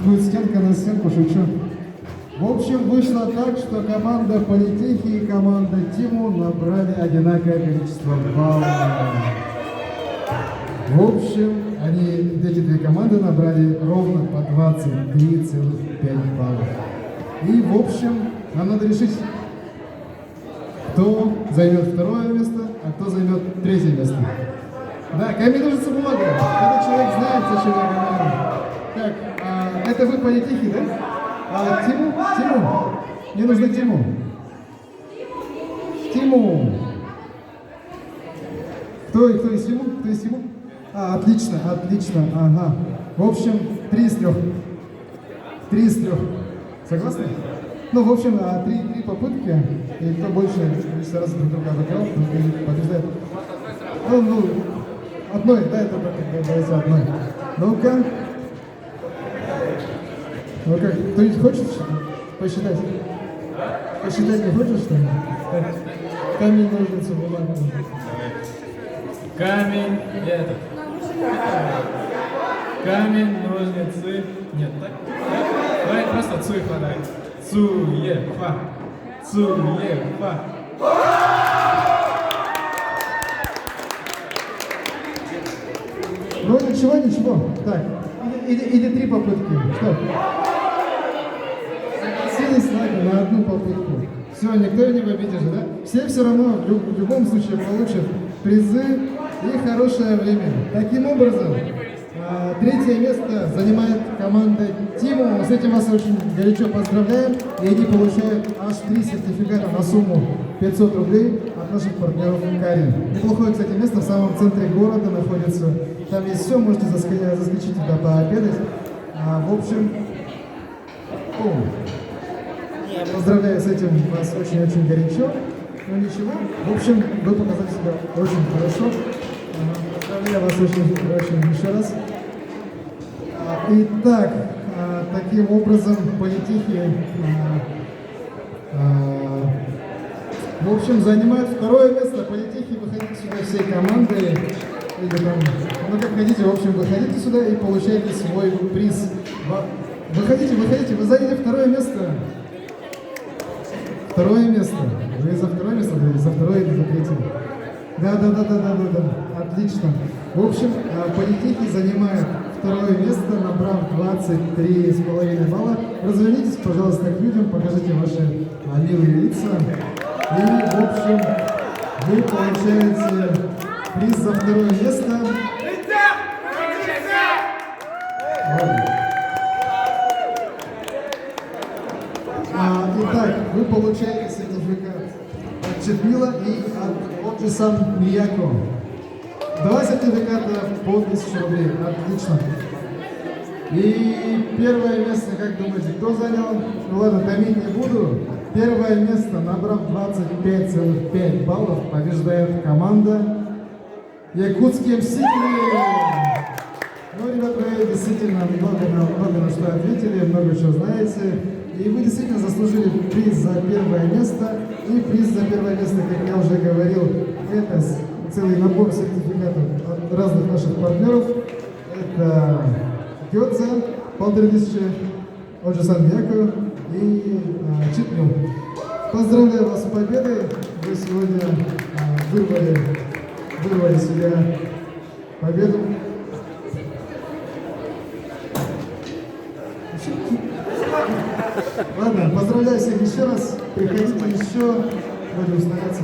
Будет стенка на стенку, шучу. В общем, вышло так, что команда Политехи и команда Тиму набрали одинаковое количество баллов. В общем, эти две команды набрали ровно по 23,5 баллов. И, в общем, нам надо решить, кто займет второе место, а кто займет третье место. Да, камень, ножницы, бумага. Этот человек знает, зачем я говорю. Так, это вы Политехи, да? Тиму? Мне нужно Тиму. Кто из Тиму? Отлично, ага. В общем, 3 из 3. Согласны? Ну, в общем, 3 попытки, и кто больше раз друг друга обыграл, тот побеждает. Ну, одной, да, это давайте одной. Ну-ка. Кто-нибудь хочет посчитать? Посчитать не хочешь, что ли? Камень, ножницы, бумага. Камень, этот. Камень, ножницы. Нет, так? Давай просто цуй хватай. Цуефа. Ну ничего. Так, или 3 попытки. Что? Согласились на одну попытку. Все, никто не в обиде же, да? Все равно в любом случае получат призы и хорошее время. Таким образом, 3-е место занимает команда Тиму. С этим вас очень горячо поздравляем. И они получают аж 3 сертификата на сумму 500 рублей от наших партнеров Карин. Неплохое, кстати, место в самом центре города находится. Там есть все, можете заскочить туда пообедать. В общем, поздравляю с этим вас очень-очень горячо. Ну ничего. В общем, вы показали себя очень хорошо. Поздравляю вас очень еще раз. Итак, таким образом, Политехи, в общем, занимают 2-е место. Политехи, выходите сюда всей командой. Или там, ну как хотите, в общем, выходите сюда и получаете свой приз. Выходите, вы заняли 2-е место. 2-е место. Вы за 2-е место или за 2-е или за 3-е? Да. Отлично. В общем, Политехи занимают 2-е место, набрав 23,5 балла. Развернитесь, пожалуйста, к людям, покажите ваши милые лица. И, в общем, вы получаете приз за 2-е место. Итак, вы получаете сертификат от Четмила и от Оджисан Мияко. 2 сертификата по 1000 рублей. Отлично. И 1-е место, как думаете, кто занял? Ну ладно, томить не буду. 1-е место, набрав 25,5 баллов, побеждает команда Якутские мстители. Ну, ребята, вы действительно много на что ответили, много чего знаете. И вы действительно заслужили приз за 1-е место. И приз за 1-е место, как я уже говорил, это целый набор сертификатов от разных наших партнеров. Это Гёдзе, 1500, Оджисан Мияко и Читмил. Поздравляю вас с победой. Вы сегодня вырвали себе победу. Ладно, поздравляю всех еще раз. Приходите еще. Будем стараться.